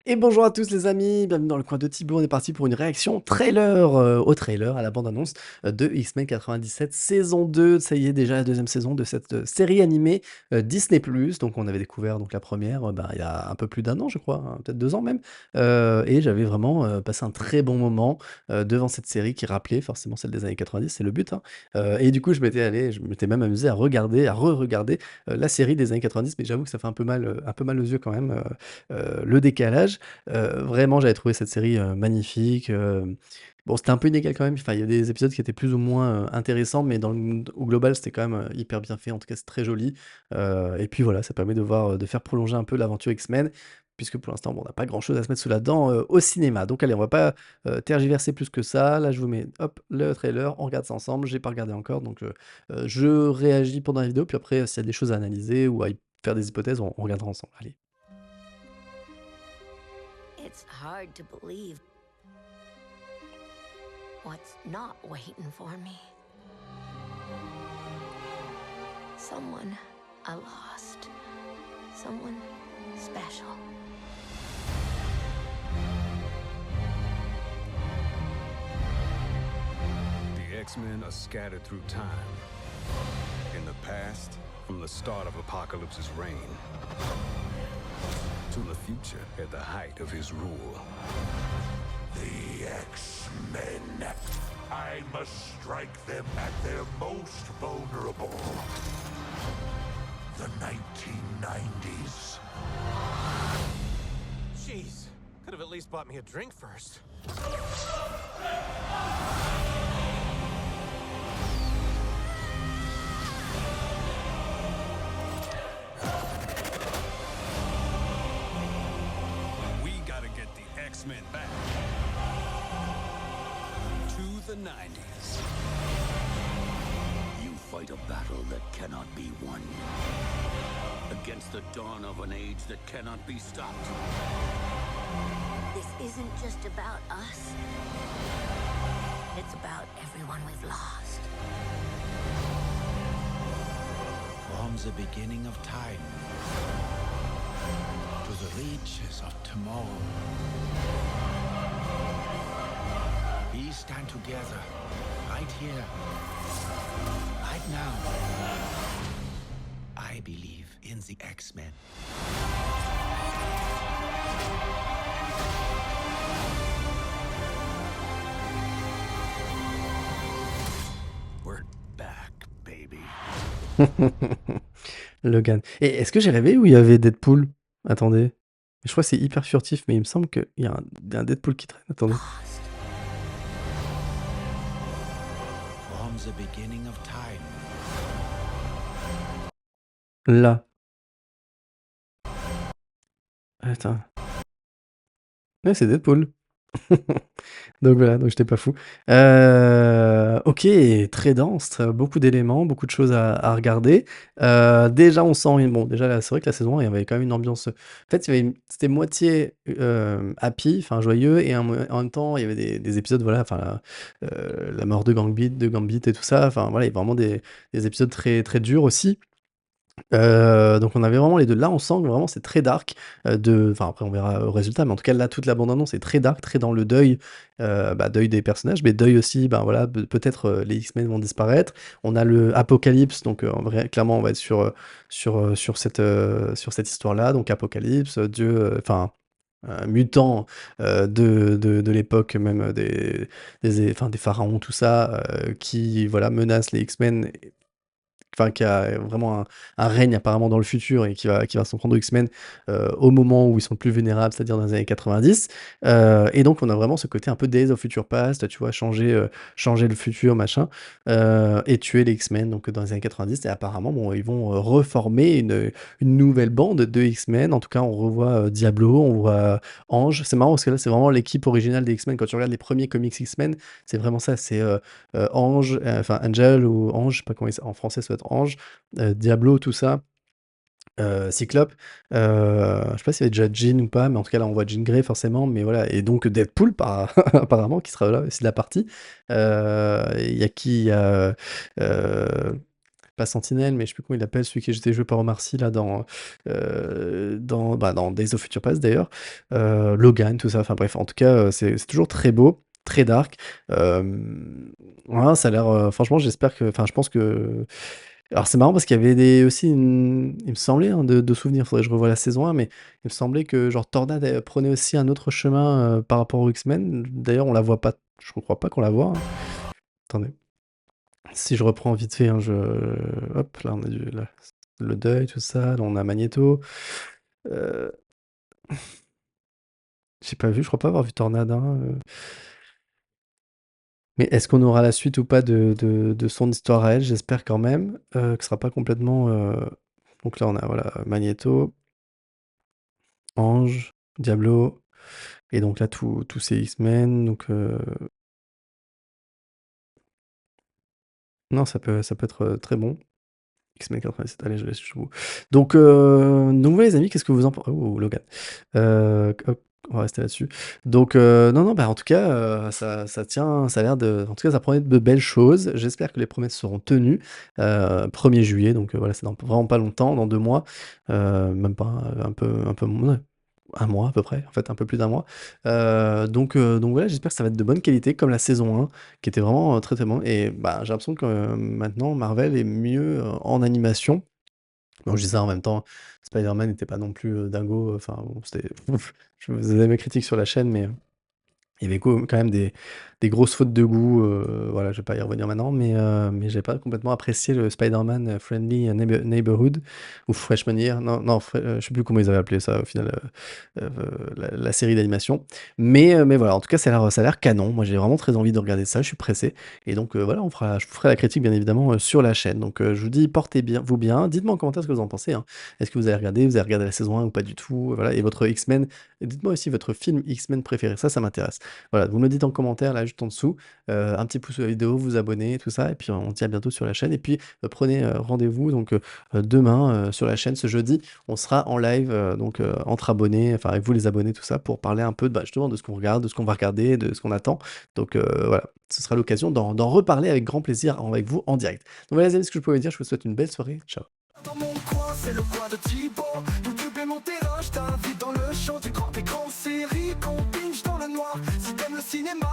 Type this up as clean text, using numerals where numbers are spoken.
Et bonjour à tous les amis, bienvenue dans le coin de Thibaut. On est parti pour une réaction trailer au trailer, à la bande-annonce de X-Men 97 saison 2. Ça y est, déjà la deuxième saison de cette série animée Disney+. Donc on avait découvert donc la première il y a un peu plus d'un an, je crois, hein, peut-être 2 ans même. Et j'avais vraiment passé un très bon moment devant cette série qui rappelait forcément celle des années 90, c'est le but, hein. Et du coup, je m'étais même amusé à regarder, à re-regarder la série des années 90, mais j'avoue que ça fait un peu mal aux yeux quand même, le décalage. Vraiment, j'avais trouvé cette série magnifique. Bon, c'était un peu inégal quand même. Enfin, il y a des épisodes qui étaient plus ou moins intéressants, mais au global, c'était quand même hyper bien fait. En tout cas, c'est très joli. Et puis voilà, ça permet de voir, de faire prolonger un peu l'aventure X-Men, puisque pour l'instant, bon, on n'a pas grand-chose à se mettre sous la dent au cinéma. Donc, allez, on va pas tergiverser plus que ça. Là, je vous mets hop, le trailer, on regarde ça ensemble. J'ai pas regardé encore, donc je réagis pendant la vidéo. Puis après, s'il y a des choses à analyser ou à faire des hypothèses, on regardera ensemble. Allez. It's hard to believe what's not waiting for me. Someone I lost. Someone special. The X-Men are scattered through time. In the past, from the start of Apocalypse's reign, to the future at the height of his rule. The X-Men. I must strike them at their most vulnerable. The 1990s. Jeez, could have at least bought me a drink first. We gotta get the X-Men back to the 90s. You fight a battle that cannot be won. Against the dawn of an age that cannot be stopped. This isn't just about us. It's about everyone we've lost. From the beginning of time to the reaches of tomorrow, we stand together right here, right now. I believe in the X-Men. We're back, baby. Logan. Et est-ce que j'ai rêvé où il y avait Deadpool? Attendez. Je crois que c'est hyper furtif, mais il me semble qu'il y a un Deadpool qui traîne. Attendez. Lost. From the beginning of time. Là. Attends. Ouais, c'est Deadpool. Donc voilà, donc j'étais pas fou. OK, très dense, beaucoup d'éléments, beaucoup de choses à regarder. Déjà on sent bon déjà là, c'est vrai que la saison 1, il y avait quand même une ambiance, en fait, il y avait c'était moitié, happy, enfin joyeux et en même temps, il y avait des épisodes, voilà, enfin, la mort de Gambit et tout ça, enfin voilà, il y a vraiment des épisodes très, très durs aussi. Donc on avait vraiment les 2. Là, on sent que vraiment c'est très dark, enfin après on verra au résultat, mais en tout cas là, toute la bande annonce est très dark, très dans le deuil, deuil des personnages, mais deuil aussi, voilà, peut-être, les X-Men vont disparaître. On a le Apocalypse, donc en vrai, clairement, on va être sur cette histoire-là, donc Apocalypse, Dieu, enfin, mutant, de l'époque même, enfin des pharaons, tout ça, qui voilà, menacent les X-Men, enfin qui a vraiment un règne apparemment dans le futur et qui va s'en prendre aux X-Men au moment où ils sont le plus vulnérables, c'est-à-dire dans les années 90. Et donc on a vraiment ce côté un peu Days of Future Past, tu vois, changer le futur, machin, et tuer les X-Men donc dans les années 90. Et apparemment, bon, ils vont reformer une nouvelle bande de X-Men. En tout cas, on revoit Diablo, on voit Ange. C'est marrant parce que là, c'est vraiment l'équipe originale des X-Men. Quand tu regardes les premiers comics X-Men, c'est vraiment ça. C'est Ange, enfin Angel ou Ange, je sais pas comment en français ça doit être Ange, Diablo, tout ça, Cyclope, je sais pas s'il y avait déjà Jean ou pas, mais en tout cas là on voit Jean Grey forcément, mais voilà, et donc Deadpool apparemment qui sera là aussi de la partie. Il y a qui? Il y a, pas Sentinelle, mais je sais plus comment il l'appelle, celui qui était joué par Omar Sy là dans Days of Future Past d'ailleurs, Logan, tout ça, enfin bref, en tout cas, c'est toujours très beau, très dark. Voilà, ça a l'air, franchement j'espère que enfin je pense que alors c'est marrant parce qu'il y avait aussi il me semblait, hein, de souvenir, faudrait que je revoie la saison 1, mais il me semblait que genre Tornade, prenait aussi un autre chemin, par rapport aux X-Men. D'ailleurs, on la voit pas, je crois pas qu'on la voit, hein. Attendez, si je reprends vite fait, hein, hop, là on a le deuil, tout ça, là on a Magneto. Heu, j'ai pas vu, je crois pas avoir vu Tornade, hein, mais est-ce qu'on aura la suite ou pas de son histoire à elle? J'espère quand même, que ce sera pas complètement, donc là on a voilà, Magneto, Ange, Diablo et donc là tous ces X-Men donc non ça peut être, très bon. X-Men 87, allez je laisse jusqu'au bout. Donc ouais les amis, qu'est-ce que vous en pensez? Oh Logan. Hop, on va rester là-dessus. Donc non, non, bah, en tout cas, ça tient, ça a l'air en tout cas ça promet de belles choses. J'espère que les promesses seront tenues. 1er juillet, donc voilà, c'est dans vraiment pas longtemps, dans 2 mois, même pas, un peu moins, 1 mois à peu près, en fait, un peu plus d'1 mois. Donc voilà, j'espère que ça va être de bonne qualité comme la saison 1 qui était vraiment, très, très bon et bah, j'ai l'impression que maintenant Marvel est mieux, en animation. Bon, je dis ça en même temps, Spider-Man n'était pas non plus, dingo, enfin bon, c'était je faisais mes critiques sur la chaîne, mais il y avait quand même des grosses fautes de goût, voilà, je vais pas y revenir maintenant, mais j'ai pas complètement apprécié le Spider-Man, Friendly Neighborhood ou Freshman Year. Non, non, je sais plus comment ils avaient appelé ça au final, la série d'animation. Mais voilà, en tout cas, ça a l'air canon. Moi, j'ai vraiment très envie de regarder ça, je suis pressé et donc voilà, je vous ferai la critique bien évidemment, sur la chaîne. Donc je vous dis portez bien. Dites-moi en commentaire ce que vous en pensez, hein. Est-ce que vous avez regardé la saison 1 ou pas du tout? Voilà et votre X-Men et dites-moi aussi votre film X-Men préféré, ça m'intéresse. Voilà, vous me le dites en commentaire là juste en dessous, un petit pouce sous la vidéo, vous abonner, tout ça et puis on se dit à bientôt sur la chaîne et puis, prenez, rendez-vous donc, demain, sur la chaîne ce jeudi. On sera en live, donc, entre abonnés, enfin avec vous les abonnés, tout ça, pour parler un peu bah, justement de ce qu'on regarde, de ce qu'on va regarder, de ce qu'on attend. Donc, voilà, ce sera l'occasion d'en reparler avec grand plaisir avec vous en direct. Donc voilà les amis, ce que je pouvais dire, je vous souhaite une belle soirée. Ciao. Dans mon coin, c'est le coin de Thibaut. YouTube est mon terrain, je t'invite dans le show du grand écran. Série qu'on binge dans le noir. Si t'aimes le cinéma,